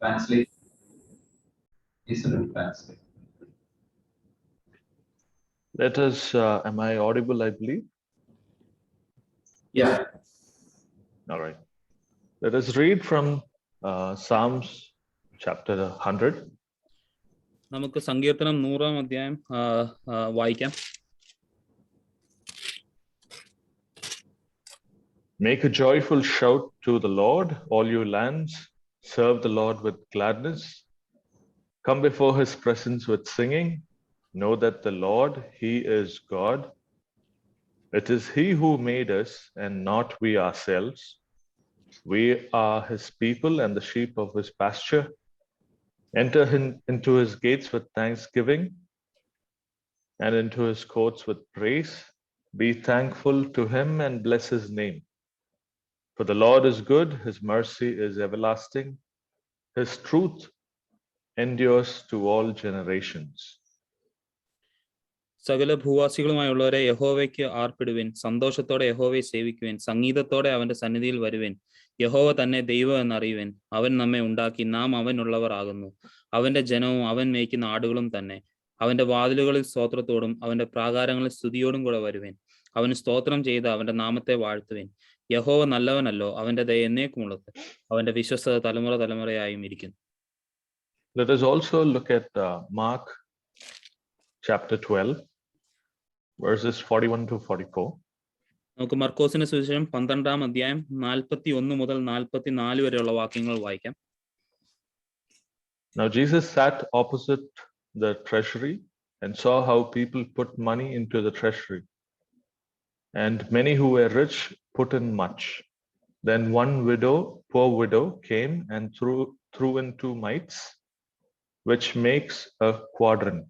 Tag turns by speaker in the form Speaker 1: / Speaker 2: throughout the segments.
Speaker 1: translate. Isn't translate.
Speaker 2: Let us, am I audible, I believe?
Speaker 1: Yeah.
Speaker 2: All right. Let us read from Psalms chapter 100.
Speaker 3: നമുക്ക് സങ്കീർത്തനം 100-ാം അധ്യായം വായിക്കാം.
Speaker 2: Make a joyful shout to the Lord, all you lands. Serve the Lord with gladness. Come before his presence with singing. Know that the Lord, he is God. It is he who made us and not we ourselves. We are his people and the sheep of his pasture. Enter into his gates with thanksgiving and into his courts with praise. Be thankful to him and bless his name. For the Lord is good, his mercy is everlasting. His truth endures to all generations.
Speaker 3: സകല ഭൂവാസികളുമായുള്ളവരെ യഹോവയ്ക്ക് ആർപ്പിടുവിൻ, സന്തോഷത്തോടെ യഹോവയെ സേവിക്കുവിൻ, സംഗീതത്തോടെ അവന്റെ സന്നിധിയിൽ വരുവിൻ. യഹോവ തന്നെ ദൈവം എന്നറിയുവിൻ. അവൻ നമ്മെ ഉണ്ടാക്കി, നാം അവനുള്ളവർ ആകുന്നു. അവന്റെ ജനവും അവൻ മേയ്ക്കുന്ന ആടുകളും തന്നെ. അവന്റെ വാതിലുകളിൽ സ്തോത്രത്തോടും അവന്റെ പ്രാകാരങ്ങളിൽ സ്തുതിയോടും കൂടെ വരുവിൻ. അവന് സ്തോത്രം ചെയ്ത് അവന്റെ നാമത്തെ വാഴ്ത്തുവിൻ. യഹോവ നല്ലവനല്ലോ, അവന്റെ ദയ എന്നേക്കുമുള്ളത്, അവന്റെ വിശ്വസ്തത തലമുറ തലമുറയായും ഇരിക്കുന്നു.
Speaker 2: Let us also look at Mark chapter 12, verses 41 to 44.
Speaker 3: നമുക്ക് മർക്കോസിന്റെ സുവിശേഷം 12-ാം അധ്യായം 41 മുതൽ 44 വരെയുള്ള വാക്യങ്ങൾ വായിക്കാം.
Speaker 2: Now Jesus sat opposite the treasury and saw how people put money into the treasury. And many who were rich put in much. Then one poor widow, came and threw in 2 mites, which makes a quadrant.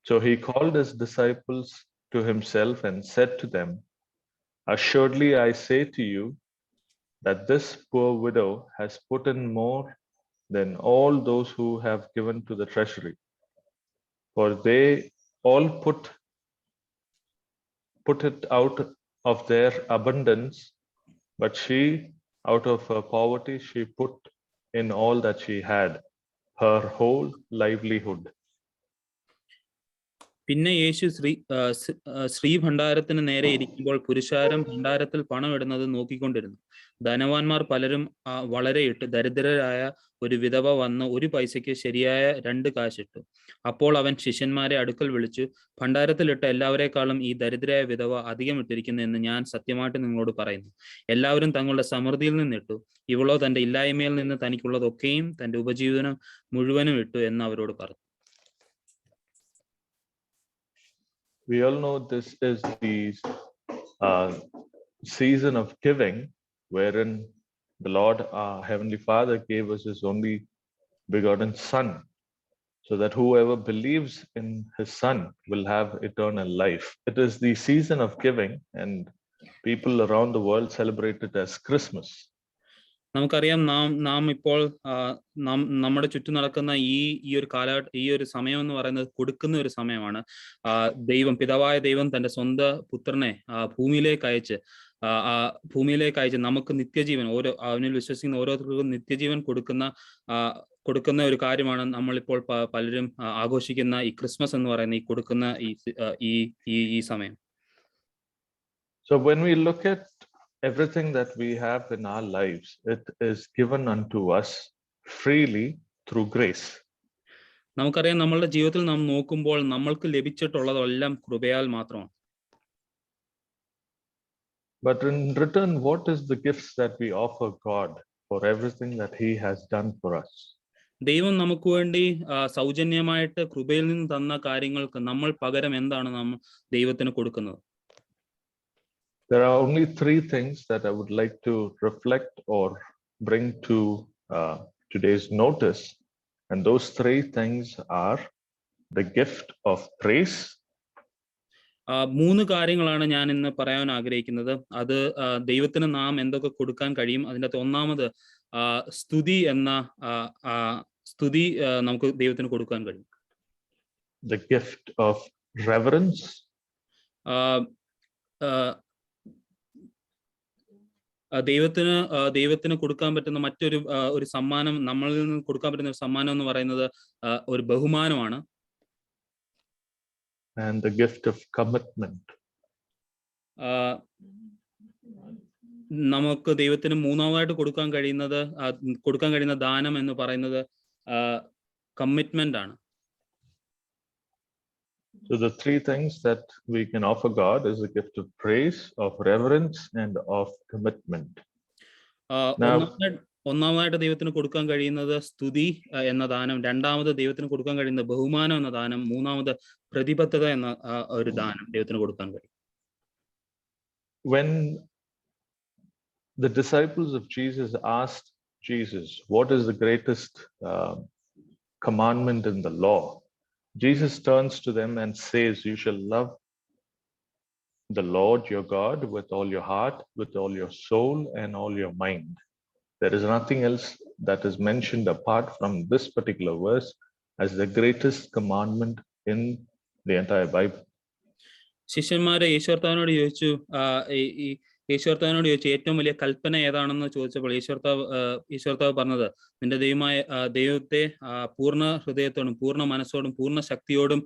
Speaker 2: So he called his disciples to himself and said to them, Assuredly I say to you that this poor widow has put in more than all those who have given to the treasury. For they all put it out of their abundance, but she, out of her poverty, she put in all that she had, her whole livelihood.
Speaker 3: പിന്നെ യേശു ശ്രീഭണ്ഡാരത്തിന് നേരെ ഇരിക്കുമ്പോൾ പുരുഷാരം ഭണ്ഡാരത്തിൽ പണം ഇടുന്നത് നോക്കിക്കൊണ്ടിരുന്നു. ധനവാന്മാർ പലരും വളരെ ഇട്ട്, ദരിദ്രരായ ഒരു വിധവ വന്ന് 1 പൈസയ്ക്ക് ശരിയായ 2 കാശിട്ടു. അപ്പോൾ അവൻ ശിഷ്യന്മാരെ അടുക്കൽ വിളിച്ചു, ഭണ്ഡാരത്തിലിട്ട എല്ലാവരെക്കാളും ഈ ദരിദ്രയായ വിധവ അധികം ഇട്ടിരിക്കുന്നു എന്ന് ഞാൻ സത്യമായിട്ട് നിങ്ങളോട് പറയുന്നു. എല്ലാവരും തങ്ങളുടെ സമൃദ്ധിയിൽ നിന്നിട്ടു, ഇവളോ തന്റെ ഇല്ലായ്മയിൽ നിന്ന് തനിക്കുള്ളതൊക്കെയും തന്റെ ഉപജീവനം മുഴുവനും ഇട്ടു എന്ന് അവരോട് പറഞ്ഞു.
Speaker 2: We all know this is the season of giving, wherein the Lord, our Heavenly Father, gave us his only begotten Son, so that whoever believes in his Son will have eternal life. It is the season of giving, and people around the world celebrate it as Christmas.
Speaker 3: നമുക്കറിയാം, നാം ഇപ്പോൾ നമ്മുടെ ചുറ്റും നടക്കുന്ന ഈ ഒരു സമയം എന്ന് പറയുന്നത് കൊടുക്കുന്ന ഒരു സമയമാണ്. പിതാവായ ദൈവം തന്റെ സ്വന്തം പുത്രനെ ഭൂമിയിലേക്ക് അയച്ച് നമുക്ക് നിത്യജീവൻ, അവനിൽ വിശ്വസിക്കുന്ന ഓരോരുത്തർക്കും നിത്യജീവൻ കൊടുക്കുന്ന ഒരു കാര്യമാണ് നമ്മളിപ്പോൾ പലരും ആഘോഷിക്കുന്ന ഈ ക്രിസ്മസ് എന്ന് പറയുന്ന ഈ സമയം.
Speaker 2: So when we look at everything that we have in our lives, it is given unto us freely through grace.
Speaker 3: നമുക്കറിയാം, നമ്മളുടെ ജീവിതത്തിൽ നാം നോക്കുമ്പോൾ നമ്മൾക്ക് ലഭിച്ചിട്ടുള്ളതെല്ലാം കൃപയാൽ മാത്രമാണ്.
Speaker 2: But in return, what is the gifts that we offer God for everything that he has done for us?
Speaker 3: ദൈവം നമുക്ക് വേണ്ടി സൗജന്യമായിട്ട് കൃപയിൽ നിന്ന് തന്ന കാര്യങ്ങൾക്ക് നമ്മൾ പകരം എന്താണ് നാം ദൈവത്തിന് കൊടുക്കുന്നത്?
Speaker 2: There are only 3 things that I would like to reflect or bring to today's notice. And those 3 things are the gift of grace.
Speaker 3: 3 കാര്യങ്ങളാണ് ഞാൻ ഇന്ന് പറയാൻ ആഗ്രഹിക്കുന്നത്. അത് ദൈവത്തിന് നാം എന്തൊക്കെ കൊടുക്കാൻ കഴിയും. അതിൻ്റെ ഒന്നാമത് സ്തുതി നമുക്ക് ദൈവത്തിന് കൊടുക്കാൻ കഴിയും.
Speaker 2: The gift of reverence.
Speaker 3: ദൈവത്തിന് കൊടുക്കാൻ പറ്റുന്ന മറ്റൊരു ഒരു സമ്മാനം, നമ്മളിൽ നിന്ന് കൊടുക്കാൻ പറ്റുന്ന ഒരു സമ്മാനം എന്ന് പറയുന്നത് ഒരു ബഹുമാനമാണ്.
Speaker 2: And the gift of commitment.
Speaker 3: നമുക്ക് ദൈവത്തിന് മൂന്നാമതായിട്ട് കൊടുക്കാൻ കഴിയുന്ന ദാനം എന്ന് പറയുന്നത് കമ്മിറ്റ്മെന്റ് ആണ്.
Speaker 2: So the three things that we can offer God is the gift of praise, of reverence, and of commitment.
Speaker 3: ഒന്നാമതായിട്ട് ദൈവത്തിന് കൊടുക്കാൻ കഴിയുന്നത് സ്തുതി എന്ന ദാനം, രണ്ടാമത് ദൈവത്തിന് കൊടുക്കാൻ കഴിയുന്ന ബഹുമാനം എന്ന ദാനം, മൂന്നാമത് പ്രതിബദ്ധത എന്ന ഒരു ദാനം ദൈവത്തിന് കൊടുക്കാൻ കഴിയും.
Speaker 2: When the disciples of Jesus asked Jesus, what is the greatest commandment in the law? Jesus turns to them and says, you shall love the Lord your God with all your heart, with all your soul, and all your mind. There is nothing else that is mentioned apart from this particular verse as the greatest commandment in the entire Bible.
Speaker 3: ശിഷ്യന്മാരെ ഈശ്വർത്താവിനോട് ചോദിച്ചു ഏറ്റവും വലിയ കൽപ്പന ഏതാണെന്ന് ചോദിച്ചപ്പോൾ ഈശ്വർത്താവ് പറഞ്ഞത്, നിന്റെ ദൈവത്തെ പൂർണ്ണ ഹൃദയത്തോടും പൂർണ്ണ മനസ്സോടും പൂർണ്ണ ശക്തിയോടും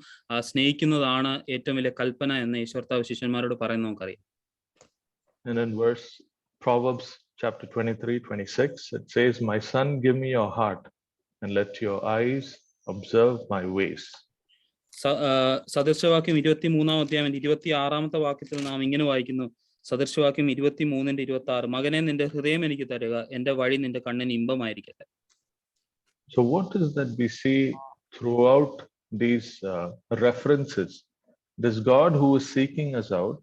Speaker 3: സ്നേഹിക്കുന്നതാണ് ഏറ്റവും വലിയ കൽപ്പന എന്ന് ഈശ്വർത്താവ് ശിഷ്യന്മാരോട് പറയുന്നത് നമുക്കറിയാം.
Speaker 2: And in verse Proverbs chapter 23:26, it says, my son, give me your heart and let your eyes observe my ways.
Speaker 3: സദൃശവാക്യം 23-ാം അധ്യായം 26-ാമത്തെ വാക്യത്തിൽ നാം ഇങ്ങനെ വായിക്കുന്നു, സദൃശവാക്യം 23:26, മകനെ നിന്റെ ഹൃദയം എനിക്ക് തരുക, എന്റെ വഴി നിന്റെ കണ്ണിന് ഇമ്പമായിരിക്കട്ടെ.
Speaker 2: So what is that we see throughout these references? It is God who is seeking us out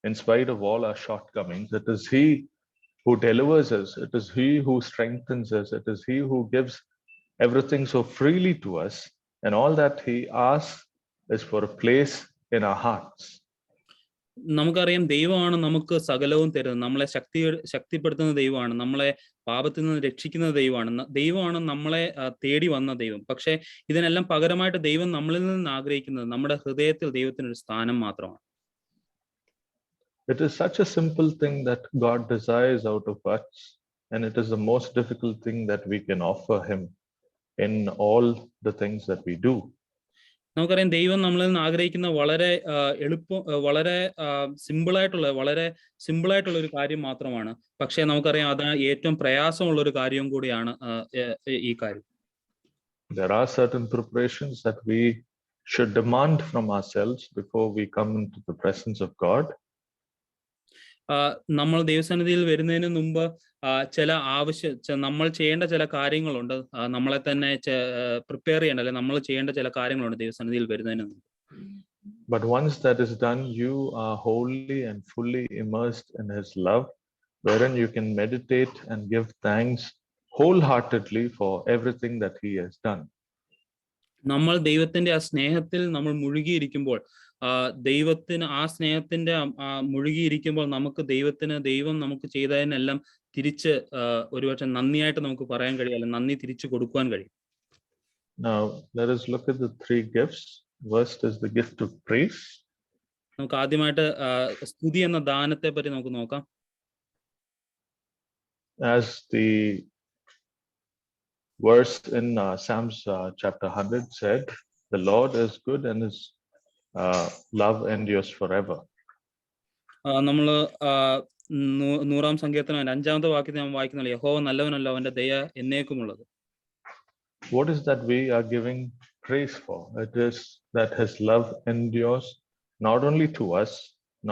Speaker 2: in spite of all our shortcomings. It is He who delivers us. It is He who strengthens us. It is He who gives everything so freely to us. And all that He asks is for a place in our hearts.
Speaker 3: നമുക്കറിയാം, ദൈവമാണ് നമുക്ക് സകലവും തരുന്നത്, നമ്മളെ ശക്തിപ്പെടുത്തുന്ന ദൈവമാണ്, നമ്മളെ പാപത്തിൽ നിന്ന് രക്ഷിക്കുന്ന ദൈവമാണ് നമ്മളെ തേടി വന്ന ദൈവം. പക്ഷെ ഇതിനെല്ലാം പകരമായിട്ട് ദൈവം നമ്മളിൽ നിന്ന് ആഗ്രഹിക്കുന്നത് നമ്മുടെ ഹൃദയത്തിൽ ദൈവത്തിനൊരു സ്ഥാനം മാത്രമാണ്.
Speaker 2: It is such a simple thing that God desires out of us, and it is the most difficult thing that we can offer Him in all the things that we do.
Speaker 3: നമുക്കറിയാം, ദൈവം നമ്മളിൽ നിന്ന് ആഗ്രഹിക്കുന്ന വളരെ സിമ്പിളായിട്ടുള്ള ഒരു കാര്യം മാത്രമാണ്. പക്ഷെ നമുക്കറിയാം, അത് ഏറ്റവും പ്രയാസമുള്ള ഒരു കാര്യവും കൂടിയാണ് ഈ കാര്യം.
Speaker 2: There are certain preparations that we should demand from ourselves before we come into the presence of God.
Speaker 3: നമ്മൾ ദൈവസന്നിധിയിൽ വരുന്നതിന് മുമ്പ് നമ്മൾ ചെയ്യേണ്ട ചില കാര്യങ്ങളുണ്ട്, നമ്മളെ തന്നെ പ്രിപ്പയർ ചെയ്യേണ്ട, അല്ലെ നമ്മൾ ചെയ്യേണ്ട ചില കാര്യങ്ങളുണ്ട് ദൈവസന്നിധിയിൽ വരുന്നതിന് മുമ്പ്.
Speaker 2: But once that is done, you are wholly and fully immersed in His love, wherein you can meditate and give thanks wholeheartedly for everything that He has done.
Speaker 3: നമ്മൾ ദൈവത്തിന്റെ ആ സ്നേഹത്തിൽ നമ്മൾ മുഴുകിയിരിക്കുമ്പോൾ, മുഴുകിയിരിക്കുമ്പോൾ നമുക്ക് ദൈവം നമുക്ക് ചെയ്തതിനെല്ലാം തിരിച്ച് ഒരുപക്ഷെ നന്ദിയായിട്ട് നമുക്ക് പറയാൻ കഴിയും, അല്ലെങ്കിൽ നന്ദി തിരിച്ചു കൊടുക്കുവാൻ കഴിയും.
Speaker 2: Now let us look at the three gifts. First is the gift of praise.
Speaker 3: നമുക്ക് ആദ്യമായിട്ട് സ്തുതി എന്ന ദാനത്തെ പറ്റി നമുക്ക് നോക്കാം.
Speaker 2: As the verse in Psalms chapter 100 said, the Lord is good and His love endures forever.
Speaker 3: നമ്മള് 100-ാം സങ്കീർത്തനം 5-ാമത്തെ വാക്യത്തിൽ നാം വായിക്കുന്നില്ല, യഹോവ നല്ലവനല്ലോ, അവന്റെ ദയ എന്നേക്കുമുള്ളത്.
Speaker 2: What is that we are giving praise for? It is that His love endures not only to us,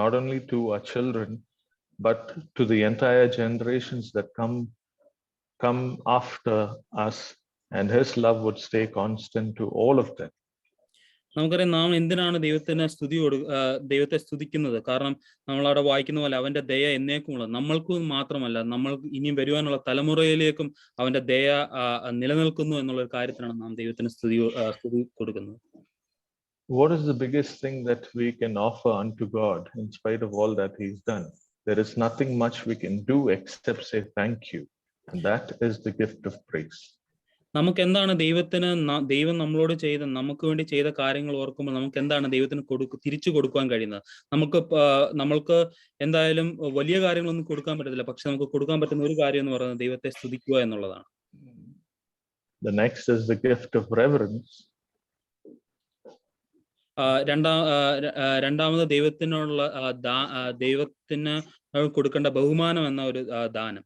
Speaker 2: not only to our children, but to the entire generations that come after us, and His love would stay constant to all of them.
Speaker 3: നമുക്കറിയാം, നാം എന്തിനാണ് ദൈവത്തെ സ്തുതിക്കുന്നത്? കാരണം നമ്മൾ അവിടെ വായിക്കുന്ന പോലെ അവന്റെ ദയ എന്നേക്കുമുള്ളത്. നമ്മൾക്കും മാത്രമല്ല, നമ്മൾ ഇനിയും വരുവാനുള്ള തലമുറയിലേക്കും അവന്റെ ദയ നിലനിൽക്കുന്നു എന്നുള്ള ഒരു കാര്യത്തിനാണ് നാം ദൈവത്തിന് സ്തുതി കൊടുക്കുന്നത്.
Speaker 2: What is the biggest thing that we can offer unto God in spite of all that He's done? There is nothing much we can do except say thank you, and that is the gift of praise.
Speaker 3: നമുക്ക് എന്താണ് ദൈവം നമ്മളോട് ചെയ്ത നമുക്ക് വേണ്ടി ചെയ്ത കാര്യങ്ങൾ ഓർക്കുമ്പോൾ നമുക്ക് എന്താണ് ദൈവത്തിന് തിരിച്ചു കൊടുക്കാൻ കഴിയുന്നത്? നമ്മൾക്ക് എന്തായാലും വലിയ കാര്യങ്ങളൊന്നും കൊടുക്കാൻ പറ്റത്തില്ല, പക്ഷെ നമുക്ക് കൊടുക്കാൻ പറ്റുന്ന ഒരു കാര്യം എന്ന് പറയുന്നത് ദൈവത്തെ സ്തുതിക്കുക എന്നുള്ളതാണ്.
Speaker 2: The next is the gift of reverence.
Speaker 3: രണ്ടാമത് ദൈവത്തിനുള്ള ദൈവത്തിന് കൊടുക്കേണ്ട ബഹുമാനം എന്ന ഒരു ദാനം.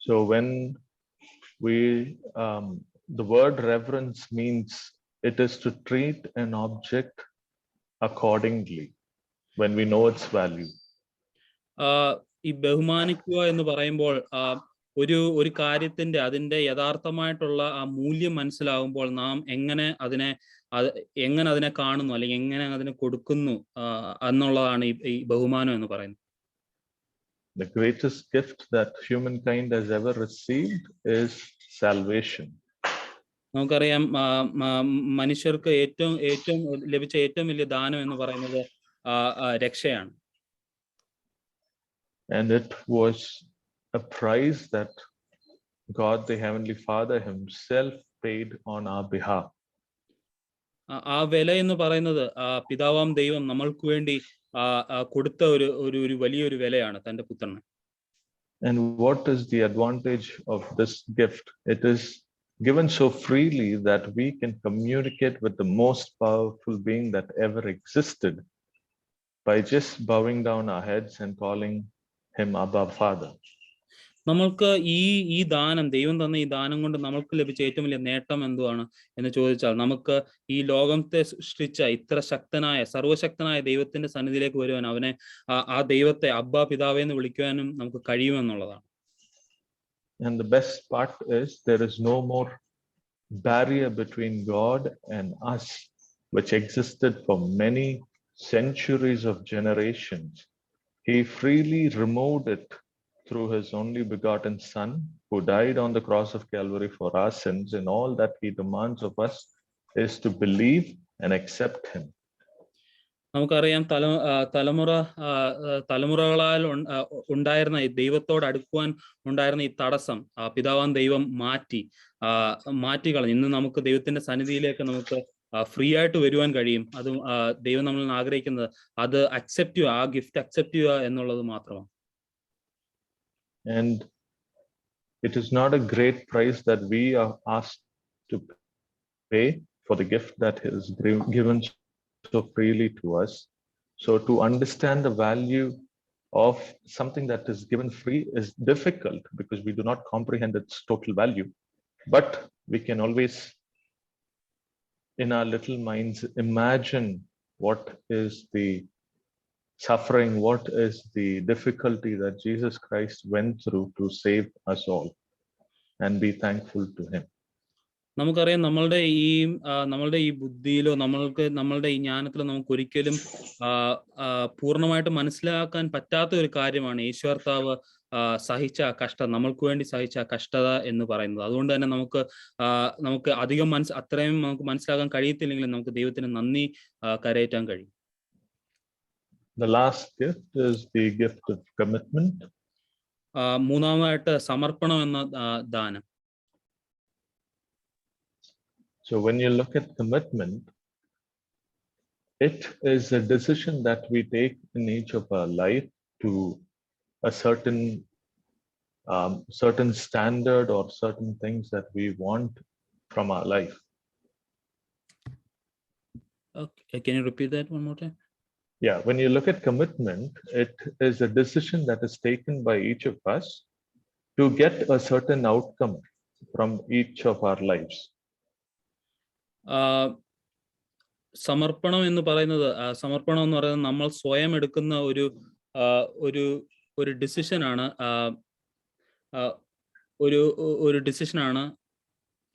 Speaker 2: So when the word reverence means it is to treat an object accordingly when we know its value.
Speaker 3: ഈ ബഹുമാനിക്കുക എന്ന് പറയുമ്പോൾ ഒരു കാര്യത്തിന്റെ അതിന്റെ യഥാർത്ഥമായിട്ടുള്ള ആ മൂല്യം മനസ്സിലാവുമ്പോൾ നാം എങ്ങനെ അതിനെ കാണുന്നു അല്ലെങ്കിൽ എങ്ങനെ അതിനെ കൊടുക്കുന്നു എന്നുള്ളതാണ് ഈ ബഹുമാനം എന്ന് പറയുന്നത്.
Speaker 2: The greatest gift that humankind has ever received is salvation.
Speaker 3: നമുക്കറിയാം മനുഷ്യർക്ക് ഏറ്റവും ലഭിച്ച ഏറ്റവും വലിയ ദാനം എന്ന് പറയുന്നത് രക്ഷയാണ്.
Speaker 2: And it was a price that God the Heavenly Father himself paid on our behalf.
Speaker 3: ആ വില എന്ന് പറയുന്നത് പിതാവാം ദൈവം നമ്മൾക്ക് വേണ്ടി കൊടുത്ത ഒരു വലിയൊരു വിലയാണ് തന്റെ പുത്രനെ.
Speaker 2: And what is the advantage of this gift? It is given so freely that we can communicate with the most powerful being that ever existed by just bowing down our heads and calling him Abba Father.
Speaker 3: നമ്മൾക്ക് ഈ ദാനം, ദൈവം തന്ന ഈ ദാനം കൊണ്ട് നമ്മൾക്ക് ലഭിച്ച ഏറ്റവും വലിയ നേട്ടം എന്തുവാണ് എന്ന് ചോദിച്ചാൽ, നമുക്ക് ഈ ലോകത്തെ സൃഷ്ടിച്ച ഇത്ര സർവശക്തനായ ദൈവത്തിന്റെ സന്നിധിയിലേക്ക് വരുവാൻ, അവനെ ആ ദൈവത്തെ അബ്ബാ പിതാവേ എന്ന് വിളിക്കുവാനും നമുക്ക് കഴിയുമെന്നുള്ളതാണ്.
Speaker 2: And the best part is there is no more barrier between God and us, which existed for many centuries of generations. He freely removed it through his only begotten Son, who died on the cross of Calvary for our sins, and all that he demands of us is to believe and accept him.
Speaker 3: നമുക്കറിയാം തലമുറകളാൽ ഉണ്ടായിരുന്ന ഈ ദൈവത്തോട് അടുക്കുവാൻ ഉണ്ടായിരുന്ന ഈ തടസ്സം പിതാവാൻ ദൈവം മാറ്റി കളഞ്ഞു. ഇന്ന് നമുക്ക് ദൈവത്തിന്റെ സന്നിധിയിലേക്ക് നമുക്ക് ഫ്രീ ആയിട്ട് വരുവാൻ കഴിയും. അതും ദൈവം നമ്മൾ ആഗ്രഹിക്കുന്നത് അത് അക്സെപ്റ്റ് ചെയ്യുക, ആ ഗിഫ്റ്റ് അക്സെപ്റ്റ് ചെയ്യുക എന്നുള്ളത് മാത്രമാണ്.
Speaker 2: And it is not a great price that we are asked to pay for the gift that is given so freely to us. So to understand the value of something that is given free is difficult because we do not comprehend its total value. But we can always, in our little minds, imagine what is the suffering, what is the difficulty that Jesus Christ went through to save us all, and be thankful to him.
Speaker 3: നമുക്കറിയാം നമ്മളുടെ ഈ ബുദ്ധിയിലോ നമ്മളുടെ ഈ ജ്ഞാനത്തിലോ നമുക്ക് ഒരിക്കലും പൂർണ്ണമായിട്ട് മനസ്സിലാക്കാൻ പറ്റാത്ത ഒരു കാര്യമാണ് യേശുകർത്താവ് സഹിച്ച കഷ്ടം, നമ്മൾക്ക് വേണ്ടി സഹിച്ച കഷ്ടത എന്ന് പറയുന്നത്. അതുകൊണ്ട് തന്നെ നമുക്ക് അധികം അത്രയും നമുക്ക് മനസ്സിലാക്കാൻ കഴിയത്തില്ലെങ്കിലും നമുക്ക് ദൈവത്തിന് നന്ദി കരയറ്റാൻ കഴിയും.
Speaker 2: The last gift is the gift of commitment.
Speaker 3: മൂന്നാമതായിട്ട് സമർപ്പണം എന്ന ദാനം.
Speaker 2: So when you look at commitment, it is a decision that we take in each of our life to a certain standard or certain things that we want from our life.
Speaker 3: Okay, can you repeat that one more time?
Speaker 2: Yeah, when you look at commitment, it is a decision that is taken by each of us to get a certain outcome from each of our lives.
Speaker 3: സമർപ്പണം എന്ന് പറയുന്നത് നമ്മൾ സ്വയം എടുക്കുന്ന ഒരു ഡിസിഷനാണ്. ഒരു ഡിസിഷനാണ്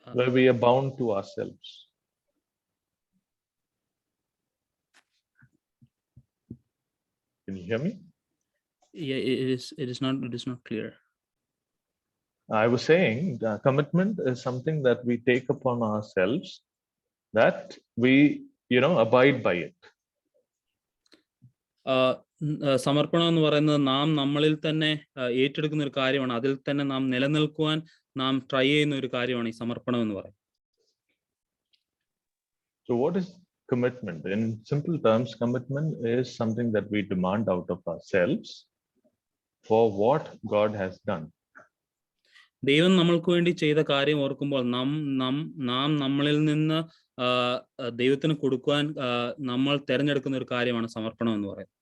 Speaker 2: where we are bound to ourselves. Can you hear me?
Speaker 3: Yeah, it is not clear.
Speaker 2: I was saying commitment is something that we take upon ourselves, that we abide by it.
Speaker 3: സമർപ്പണം എന്ന് പറയുന്നത് നാം നമ്മളിൽ തന്നെ ഏറ്റെടുക്കുന്ന ഒരു കാര്യമാണ്. അതിൽ തന്നെ നാം നിലനിൽക്കുവാൻ നാം ട്രൈ ചെയ്യുന്ന ഒരു കാര്യമാണ് ഈ സമർപ്പണം എന്ന് പറയുന്നത്.
Speaker 2: So what is commitment? In simple terms, commitment is something that we demand out of ourselves for what God has done.
Speaker 3: ദൈവം നമ്മൾക്ക് വേണ്ടി ചെയ്ത കാര്യം ഓർക്കുമ്പോൾ നാം നമ്മളിൽ നിന്ന് ദൈവത്തിന് കൊടുക്കുവാൻ നമ്മൾ തിരഞ്ഞെടുക്കുന്ന ഒരു കാര്യമാണ് സമർപ്പണം എന്ന് പറയുന്നത്.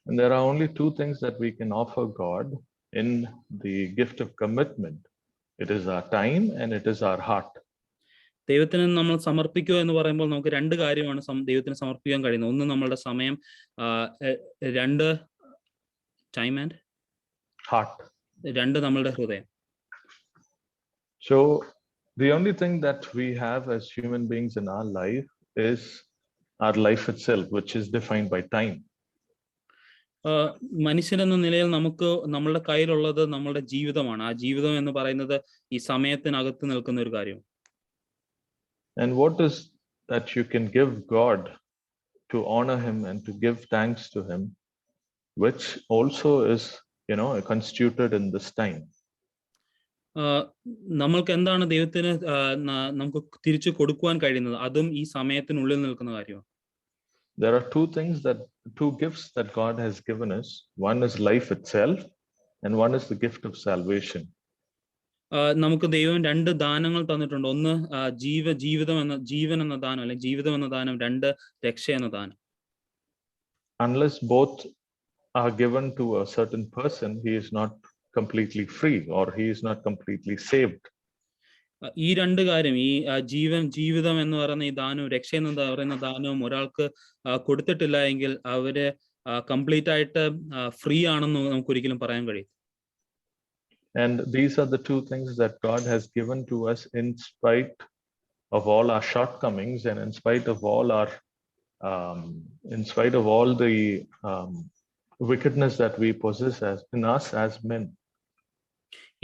Speaker 2: And there are only two things that we can offer God in the gift of commitment. It is our time and it is our heart.
Speaker 3: ദൈവത്തിന് നമ്മൾ സമർപ്പിക്കുക എന്ന് പറയുമ്പോൾ നമുക്ക് രണ്ട് കാര്യമാണ് ദൈവത്തിന് സമർപ്പിക്കാൻ കഴിയുന്നത്. ഒന്ന് നമ്മളുടെ സമയം, രണ്ട് ടൈം ആൻഡ്
Speaker 2: Heart.
Speaker 3: രണ്ട് നമ്മളുടെ ഹൃദയം.
Speaker 2: So the only thing that we have as human beings in our life is our life itself, which is defined by time.
Speaker 3: മനുഷ്യനെന്ന നിലയിൽ നമുക്ക് നമ്മളുടെ കയ്യിലുള്ളത് നമ്മളുടെ ജീവിതമാണ്. ആ ജീവിതം എന്ന് പറയുന്നത് ഈ സമയത്തിനകത്ത് നിൽക്കുന്ന ഒരു കാര്യമാണ്.
Speaker 2: And what is that you can give God to honor him and to give thanks to him, which also is, constituted in this time.
Speaker 3: നമ്മൾക്ക് എന്താണ് ദൈവത്തിന് നമുക്ക് തിരിച്ചു കൊടുക്കുവാൻ കഴിയുന്നത്? അതും ഈ സമയത്തിനുള്ളിൽ നിൽക്കുന്ന കാര്യമാണ്.
Speaker 2: There are two gifts that God has given us. One is life itself and one is the gift of salvation.
Speaker 3: നമുക്ക് ദൈവം രണ്ട് ദാനങ്ങൾ തന്നിട്ടുണ്ട്. ഒന്ന് ജീവൻ എന്ന ദാനം, അല്ലെങ്കിൽ ജീവിതം എന്ന ദാനം. രണ്ട് രക്ഷ എന്ന ദാനം.
Speaker 2: Unless both are given to a certain person, he is not completely free or he is not completely saved.
Speaker 3: ഈ രണ്ട് കാര്യം, ഈ ജീവിതം എന്ന് പറയുന്ന ഈ ദാനവും രക്ഷ എന്ന് പറയുന്ന ദാനവും ഒരാൾക്ക് കൊടുത്തിട്ടില്ല എങ്കിൽ അവര് കംപ്ലീറ്റ് ആയിട്ട് ഫ്രീ ആണെന്ന് നമുക്ക് ഒരിക്കലും പറയാൻ കഴിയും.
Speaker 2: And these are the two things that God has given to us in spite of all our shortcomings and in spite of all the wickedness that we possess in us as men.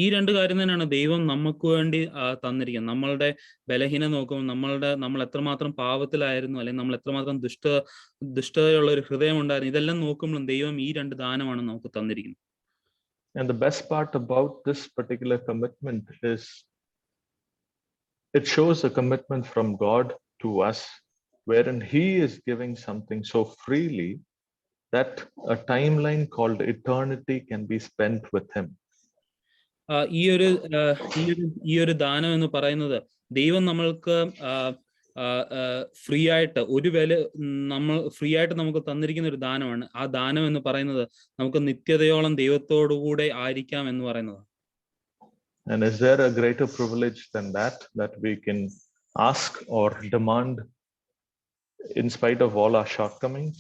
Speaker 3: ഈ രണ്ട് കാര്യം തന്നെയാണ് ദൈവം നമുക്ക് വേണ്ടി തന്നിരിക്കുന്നത്. നമ്മളുടെ ബലഹീനത നോക്കുമ്പോൾ നമ്മൾ എത്രമാത്രം പാപത്തിലായിരുന്നു, അല്ലെങ്കിൽ നമ്മൾ എത്രമാത്രം ദുഷ്ടതയുള്ള ഒരു ഹൃദയം ഉണ്ടായിരുന്നു, ഇതെല്ലാം നോക്കുമ്പോഴും ദൈവം ഈ രണ്ട് ദാനമാണ് നമുക്ക് തന്നിരിക്കുന്നത്.
Speaker 2: And the best part about this particular commitment is it shows a commitment from God to us, wherein he is giving something so freely that a timeline called eternity can be spent with him.
Speaker 3: ഈ ഒരു ദാനം എന്ന് പറയുന്നത് ദൈവം നമ്മൾക്ക് free ആയിട്ട് free ആയിട്ട് നമുക്ക് തന്നിരിക്കുന്ന ഒരു ദാനമാണ്. ആ ദാനം എന്ന് പറയുന്നത് നമുക്ക് നിത്യതയോളം ദൈവത്തോടുകൂടെ ആയിരിക്കാം എന്ന് പറയുന്നത്.
Speaker 2: And is there a greater privilege than that we can ask or demand in spite of all our shortcomings?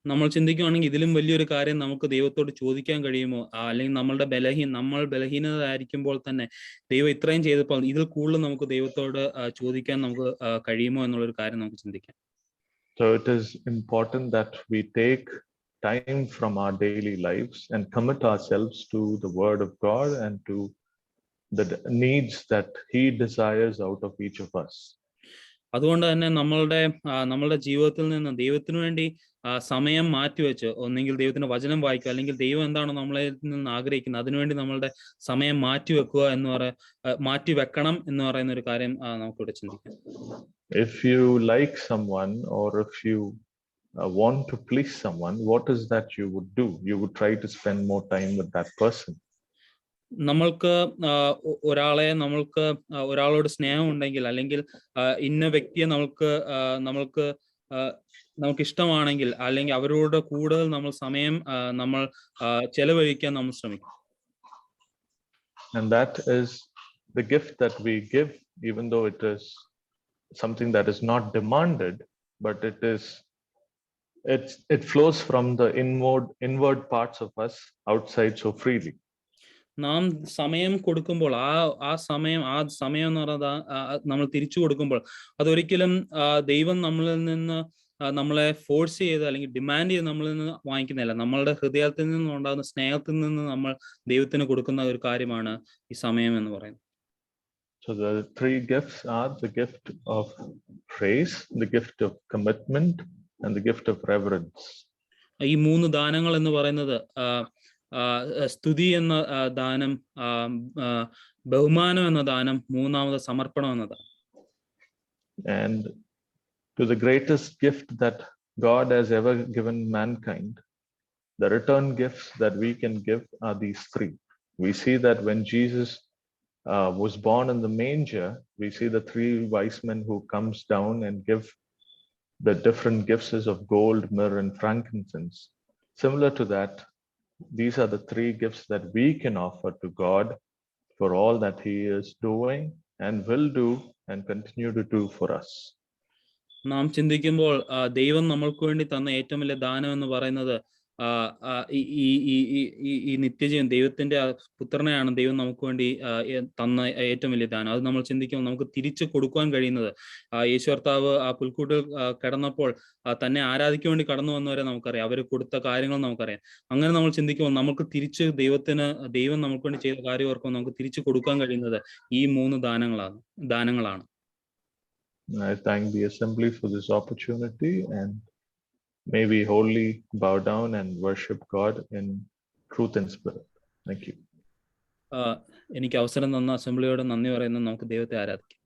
Speaker 3: നമ്മൾ ചിന്തിക്കുകയാണെങ്കിൽ ഇതിലും വലിയൊരു കാര്യം നമുക്ക് ദൈവത്തോട് ചോദിക്കാൻ കഴിയുമോ? അല്ലെങ്കിൽ നമ്മൾ ബലഹീനതയായിരിക്കുമ്പോൾ തന്നെ ദൈവം ഇത്രയും ചെയ്തപ്പോൾ ഇതിൽ കൂടുതൽ നമുക്ക് ദൈവത്തോട് ചോദിക്കാൻ നമുക്ക് കഴിയുമോ എന്നുള്ളൊരു കാര്യം നമുക്ക് ചിന്തിക്കാം.
Speaker 2: So it is important that we take time from our daily lives and commit ourselves to the word of God and to the needs that he desires out of each of us.
Speaker 3: അതുകൊണ്ട് തന്നെ നമ്മളുടെ ജീവിതത്തിൽ നിന്ന് ദൈവത്തിനു വേണ്ടി സമയം മാറ്റിവെച്ച് ഒന്നെങ്കിൽ ദൈവത്തിന്റെ വചനം വായിക്കുക, അല്ലെങ്കിൽ ദൈവം എന്താണോ നമ്മളെ നിന്ന് ആഗ്രഹിക്കുന്നത് അതിനുവേണ്ടി നമ്മളുടെ സമയം മാറ്റി വെക്കണം എന്ന് പറയുന്ന ഒരു കാര്യം നമുക്കിവിടെ ചിന്തിക്കാം.
Speaker 2: If you like someone or if you want to please someone, what is that you would do? You would try to spend more time with that person.
Speaker 3: നമ്മൾക്ക് ഒരാളോട് സ്നേഹം ഉണ്ടെങ്കിൽ, അല്ലെങ്കിൽ ഇന്ന വ്യക്തിയെ നമുക്ക് ഇഷ്ടമാണെങ്കിൽ, അല്ലെങ്കിൽ അവരോട് കൂടുതൽ സമയം ചെലവഴിക്കാൻ നമ്മൾ ശ്രമിക്കും.
Speaker 2: And that is the gift that we give, even though it is something that is not demanded, but it flows from the inward parts of us outside so freely.
Speaker 3: നാം സമയം കൊടുക്കുമ്പോൾ ആ സമയം എന്ന് പറയുന്നത് നമ്മൾ തിരിച്ചു കൊടുക്കുമ്പോൾ അതൊരിക്കലും ദൈവം നമ്മളിൽ നിന്ന് നമ്മളെ ഫോഴ്സ് ചെയ്ത് അല്ലെങ്കിൽ ഡിമാൻഡ് ചെയ്ത് നമ്മളിൽ നിന്ന് വാങ്ങിക്കുന്നില്ല. നമ്മളുടെ ഹൃദയത്തിൽ നിന്നുണ്ടാകുന്ന സ്നേഹത്തിൽ നിന്ന് നമ്മൾ ദൈവത്തിന് കൊടുക്കുന്ന ഒരു കാര്യമാണ് ഈ സമയം എന്ന് പറയുന്നത്.
Speaker 2: So the three gifts are the gift of praise, the gift of commitment and the gift of reverence.
Speaker 3: ഈ മൂന്ന് ദാനങ്ങൾ എന്ന് പറയുന്നത് സ്തുതി എന്ന ദാനം, ബഹുമാനം എന്ന ദാനം, മൂന്നാമത് സമർപ്പണം എന്ന ദാനം.
Speaker 2: And to the greatest gift that God has ever given mankind, the return gifts that we can give are these three. We see that when Jesus was born in the manger, we see the three wise men who comes down and give the different gifts of gold, myrrh, and frankincense. Similar to that, these are the three gifts that we can offer to God for all that He is doing and will do and continue to do for us.
Speaker 3: നാം ചിന്തിക്കുമ്പോൾ ദൈവം നമ്മൾക്ക് വേണ്ടി തന്ന ഏറ്റവും വലിയ ദാനം എന്ന് പറയുന്നത് ഈ നിത്യജീവൻ, ദൈവത്തിന്റെ പുത്രനെയാണ് ദൈവം നമുക്ക് വേണ്ടി തന്ന ഏറ്റവും വലിയ ദാനം. അത് നമ്മൾ ചിന്തിക്കുമ്പോൾ നമുക്ക് തിരിച്ചു കൊടുക്കുവാൻ കഴിയുന്നത്, യേശു കർത്താവ് ആ പുൽക്കൂട്ടിൽ കിടന്നപ്പോൾ തന്നെ ആരാധിക്കാൻ വേണ്ടി കടന്നു വന്നവരെ നമുക്കറിയാം, അവർ കൊടുത്ത കാര്യങ്ങൾ നമുക്കറിയാം. അങ്ങനെ നമ്മൾ ചിന്തിക്കുമ്പോൾ നമുക്ക് തിരിച്ച് ദൈവം നമുക്ക് വേണ്ടി ചെയ്ത കാര്യം ഓർക്കുമ്പോൾ നമുക്ക് തിരിച്ചു കൊടുക്കാൻ കഴിയുന്നത് ഈ മൂന്ന് ദാനങ്ങളാണ്.
Speaker 2: I thank the assembly for this opportunity, and may we wholly bow down and worship God in truth and spirit. Thank you.
Speaker 3: എനിക്ക് അവസരം തന്ന അസംബ്ലിയോട് നന്ദി പറയുന്നു. നമുക്ക് ദൈവത്തെ ആരാധിക്കാം.